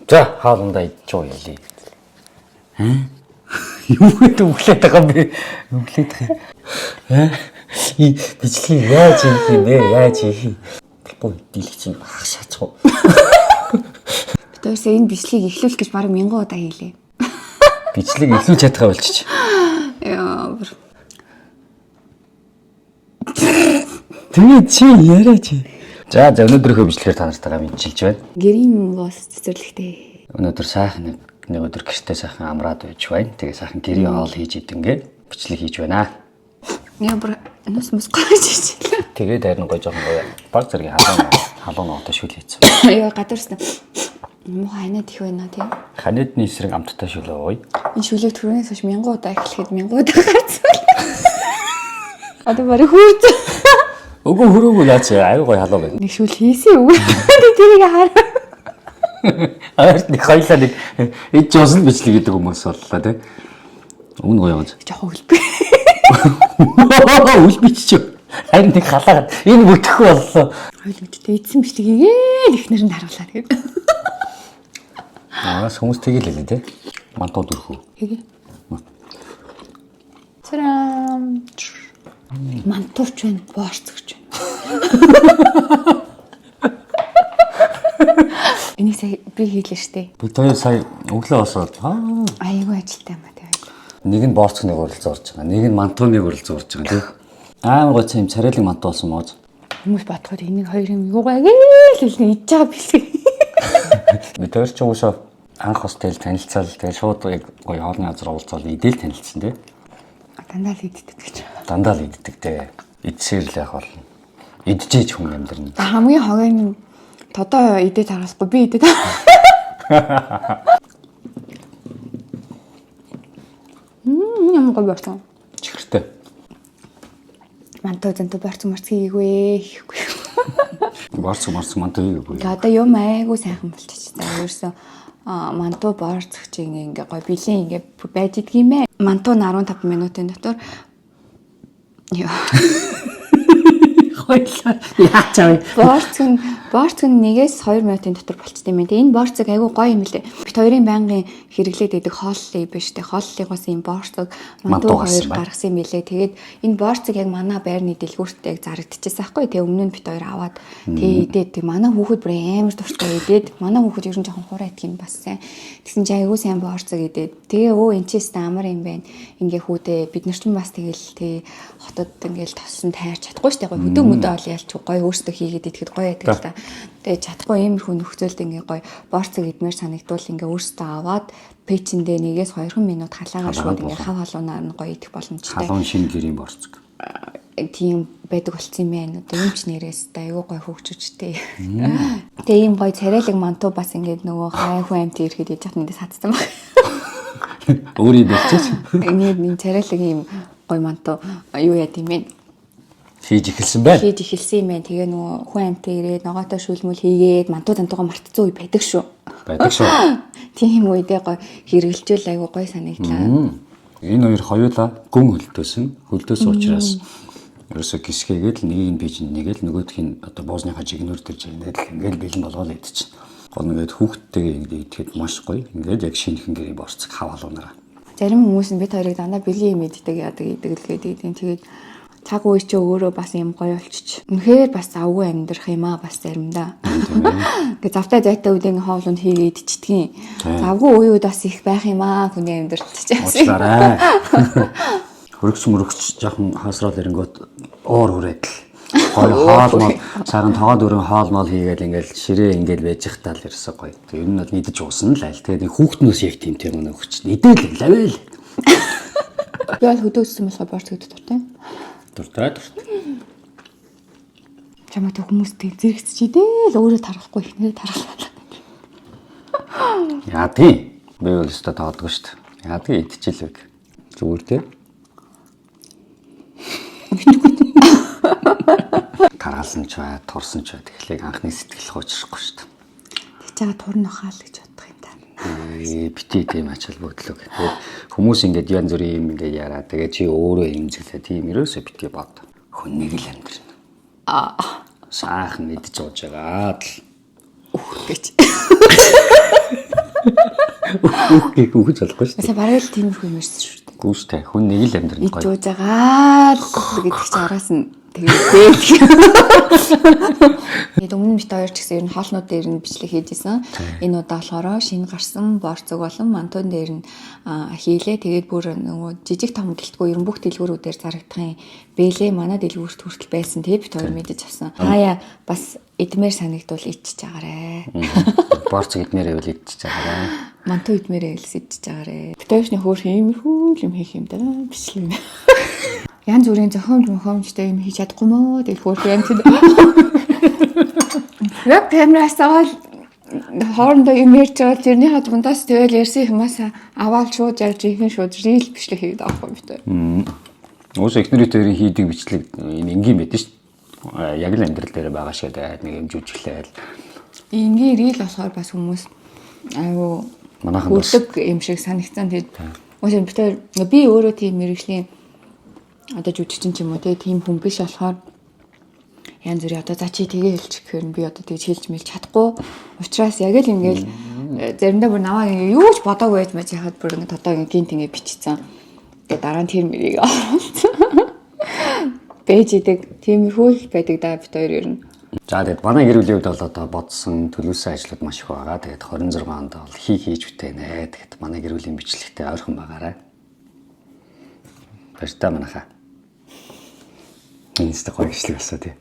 За хаалгандаа идчихгүй ялий. Юу гэдэг өглээд байгаа юм бэ? Өглээд байгаа. И бичлэг яаж хийх юм бэ? Яаж хийх? Боо дийлэх чинь хашаачих уу? Бидээс энэ бичлэгийг эхлүүлэх гэж бараг 1000 удаа хийлээ. Бичлэг эхлүүлж чадхаа болчих. Яа. Тэгээд чи яриач. За өнөөдрийнхөө бичлэгээр та нартайгаа мэдчилж байна. Гэрийн гоос цэцэрлэгтэй. Өнөөдөр сайхан нэг өдөр гэртээ сайхан амраад байж байна. Тэгээ сайхан гэрийн хоол хийж идэнгээ бичлэг хийж байна. Яа бүр нус гойж ичлээ. Тэгээд харин гоё жоохон гоё баг зэргийн халуун нотоо шүл хийсэн. Яа гадарсан. Муухай ханаад их байна тийм. Ханадны эсрэг амттай шүлээ ой. Энэ шүлэг түрүүнээс хойш 1000 удаа эхлэхэд 1000 удаа гарсан. Одоо барыг хүрд. Өгөө хөрөөгөө лаач аюу гоё халуу байна. Нэг шүл хийсэн үг. Тэрийг хараа. Арт нэг хоёлаа нэг ид жоосон бичлэг гэдэг хүмүүс боллоо тий. Өмнө гоё явж. Жохоо хөлбөө. Үлбич ч. Харин нэг халаагаад энэ бүтэхгүй боллоо. Хоёулаа эдсэн бичлэгийг их нэрэнд харууллаа тэгээд. Хүмүүс тэгэлээ тий. Мантууд өрхөө. Хэгээ. Царам. Мантууч байна, боорцогч байна. Энийг сая би хийлээ штэ. Бид хоёр сая өглөө босоод Айгүй ажилтай юм аа тэгээд. нэг нь боорцогныг уралцсан орж байгаа. Нэг нь мантууныг уралцсан орж байгаа тий. Амар гоц юм царайлаг мантуу болсон мооз. Хүмүүс бодоход энийг хоёрын юугаа гээл хэлнэ идж байгаа бэлэг. Бид хоёр ч уушаа анх хостел танилцал тэгээ шууд гоё хоолны газар уулзаад идэл танилцсан тий. Дандаа л иддэг гэж. Дандаа л иддэг те. Идсээр л яах болно. Идчихэж хүн амьдрна. Хамгийн хогойн тодоо идээд харуулахгүй би идээд. Ямар гоё болсон. Чихэртэй. Мантуу зэнтүү борц хийгвэ. Борц мантуу хийгээгүй. Одоо юм айгу сайхан болчих. За ерөөсөө мантуу борцч ингээ гоё бэлэн ингээ байж идэг юм ээ. Мантуу 15 минутын дотор яа. Хойлоо яач аа. Борцог нь 1-2 минутын дотор болчтой юм. Тэгээ энэ борцог айгу гоё юм лээ. Бид хоёрын байнгын хэрэглээд идэг хооллыг биш тэ хооллыгоос юм борцог мантуу хоёр гаргасан юм лээ. Тэгээд энэ борцог яг манай байрны дэлгүүртээ яг зарагдчихсан байхгүй. Тэгээ өмнө нь бид хоёр аваад тэгээ идээд тэг манай хүүхэд бүр амар дуртай идээд манай хүүхэд ер нь жоохон хураа идэх юм бас сайн. Тэгсэн чинь айгу сайн борцог идээд тэгээ энэ ч тест амар юм байна. Ингээ хүүдээ бид нар ч бас тэгэл тэг хотод ингээл тоссон тайрч чадахгүй штэ гоё хөдөө мөдөө ол ялч гоё өөртөө хийгээд идэхэд гоё байдаг л та. Тэгээ чадахгүй иймэрхүү нөхцөлд ингээ гоё борцог идмээр санагдвал ингээ өөртөө аваад пэйчэндээ 1-2 минут халаагаар шууд ингээ хав халуунаар нь гоё идэх боломжтой. Халуун шин гэрийн борцог. Тийм байдаг болсон юм байна. Одоо юм ч нэрээс аюу гоё хөгжөжтэй. Тэгээ ийм гоё царайлаг мантуу бас ингээ нөгөө хай хүн амт ирэхэд яж хат нэдэ садцсан баг. Өөрөө дэлчээч. Энэ царайлаг ийм гоё мантуу юу яа тийм бэ? Хийж эхэлсэн байна. Хийж эхэлсэн юм байна. Тэгээ нөгөө хүн амтаа ирээд ногоотой шүлмөл хийгээд мантуу тантуугаа мартцсан үе байдаг шүү. Байдаг шүү. Тийм үедээ гоё хэрэгжилжүүл айгу гоё санагдлаа. Энэ хоёр хоёулаа гүн хөлдөөсөн учраас ерөөсө гисгээгээд нэгийг нь бийж нэгээл нөгөөдхийн одоо боозныхаа жигнөр төр жигнээд ингээл бэлэн болгоод идчихнэ. Гол нэгээд хүүхдтэйгээ ингээд идэхэд маш гоё. Ингээд яг шинэхэн гэрийн борцог хав халуунараа. Зарим хүмүүс нь бид хоёрыг дандаа бэлэн юм иддэг яадаг идэглгээд идэв. Тэгээд цаг үе чи өөрөө бас юм гоё болчих. Үнэхээр бас завгүй амьдрах юм аа бас заримдаа. Гэ завтай зайтай үед ингээ хоолунд хийгээ идчихдгийн. Завгүй үеуд бас их байх юм аа хүний амьдралч чаас. Хөрөгч жоохон хаасрал ирэнгүүт уур хүрээд л гоё хоолмол цагаан тоогоо дөрөв хоолмол хийгээл ингээл ширээ ингээл байж захтаал ерөөсөө гоё. Тэг ер нь бол идэж уусан л айл. Тэгээд хүүхднөөс яг тийм юм өгч. Идэл лавэл. Би бол хөдөөссөн болохоо борцогд дуртай. Дуртай. Чамаатай хүмүүстэй зэрэгцэж идэл өөрөө тарахгүй ихнээ тархалаа. Яа тий. Би бол өстө таадгүй шүү дээ. Яа тий идчихлээ. Зүгээр тий. Таралсан ч бай, турсан ч бай. Тэгэхээр анхны сэтгэл хуучрахгүй шүү дээ. Тэгж байгаа турн ухаал гэж бодох юм даа. Бити тийм ачаал бодлоо. Тэгээд хүмүүс ингээд янз бүрийн юм ингээд яраа. Тэгээд чи өөрөө имзэглээ. Тийм ерөөсөө бити бод. Хүн нэг л амьдрна. Саахан идэж ууж байгаа л. Гэж. Үхэж болохгүй шүү дээ. Сая бараг л тиймэрхүү юм ярьсан шүү дээ. Гүүш та хүн нэг л амьдрын Иж ууж байгаа л гэдэг чи араас нь тэгээд өмнө бит хоёр ч гэсэн ер нь хоолнууд дээр нь бичлэг хийжсэн. Энэ удаа болохоор шинэ гарсан борцог болон мантун дээр нь хийлээ. Тэгээд бүр нөгөө жижиг том гэлтгүй ер нь бүх дэлгүүрүүдээр зарагдахын бэлээ манай дэлгүүрт хүртэл байсан тий бит хоёр мэдэж авсан. Хаяа бас эдмээр санагдвал ичж байгаарэ. Борцог эдмээрээ үл ичж байгаарэ. Мантун эдмээрээ ичж байгаарэ. Бит хоёрны хөөх иймэрхүү юм хийх юм даа бичлэг. Янз бүрийн зохиомжтой юм хийж чадахгүй мó дэлгүүр юм тийм. Яг камераас аваад хоорондоо юм ярьж байгаа тэрний хад дундаас тэгэл ярьсан юмас аваад шууд ярьж ихэн шууд рил бичлэг хийгээд авах юм битээ. Уус эхнэрийн төрийн хийдэг бичлэг энэ энгийн байдаг шүү дээ. Яг л амьдрал дээр байгаа шиг нэг юм жүжиглээл. Энгийн рил болохоор бас хүмүүс айгу хүрлэг юм шиг санагцсан. Тэгээд уус битээ би өөрөө тийм мэрэгжлийн одоо жүжигчин ч юм уу тийм хүн биш болохоор янз бүрийн одоо за чи тэгээ хэлчих гэхээр би одоо тэгж хэлж мэлж чадахгүй. Учираас яг л ингээл заримдаа бүр наваа юу ч бодоогүй байж мэж яхад бүр ингээд одоо гинт ингээд бичсэн. Тэгээ дараа нь тэр мэрийг оруулсан. Бэж идэг тиймэрхүү их байдаг да бит хоёр ер нь. За тэгээд манай гэр бүлийн хувьд бол одоо бодсон төлөвлөсөн ажлууд маш их байгаа. Тэгээд 26 онд бол хийж бүтэнэ. Тэгээд манай гэр бүлийн бичлэгтэй ойрхон байгаарай. Баярлалаа манайхаа. Энэ ч гоё бичлэг болсон тий.